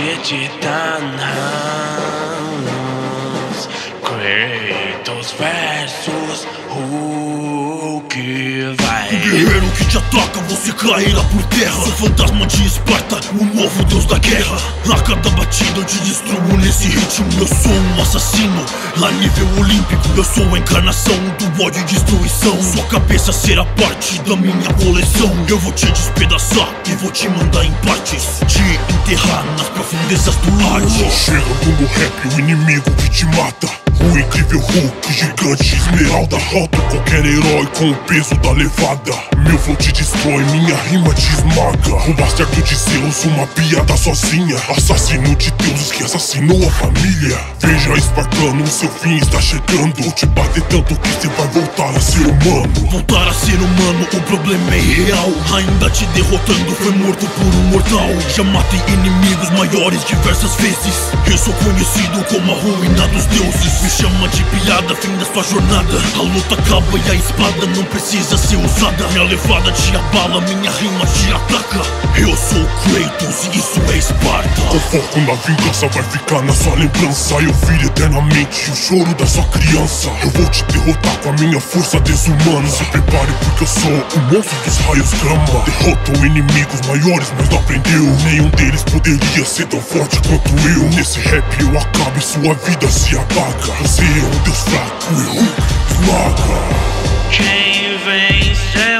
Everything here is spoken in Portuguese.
de titanos, Kratos versus Hulk, vai. O guerreiro que te ataca, você cairá por terra. Sou fantasma de Esparta, o novo deus da guerra. A cada batida eu te destruo nesse ritmo. Eu sou um assassino, lá nível olímpico. Eu sou a encarnação do ódio e destruição. Sua cabeça será parte da minha coleção. Eu vou te despedaçar e vou te mandar em partes, te enterrar nas profundezas do Hades. Chegando no rap, o inimigo que te mata. O incrível Hulk, gigante, esmeralda. Roto qualquer herói com o peso da levada. Meu flow te destrói, minha rima te esmaga. O bastardo de Zeus, uma piada sozinha. Assassino de deuses que assassinou a família. Veja, espartano, o seu fim está chegando. Vou te bater tanto que você vai voltar a ser humano. Voltar a ser humano, o problema é real. Ainda te derrotando, foi morto por um mortal. Já matei inimigos maiores diversas vezes. Eu sou conhecido como a ruína dos deuses. Me chama de piada, fim da sua jornada. A luta acaba e a espada não precisa ser usada. Minha levada te abala, minha rima te ataca. Eu sou Kratos e isso é Esparta. O foco na vingança vai ficar na sua lembrança. Eu vi eternamente o choro da sua criança. Eu vou te derrotar com a minha força desumana. Se prepare porque eu sou o monstro dos raios Gama. Derrotou inimigos maiores, mas não aprendeu. Nenhum deles poderia ser tão forte quanto eu. Nesse rap eu acabo e sua vida se apaga. Você é um deus fraco e Hulk esmaga. Quem venceu?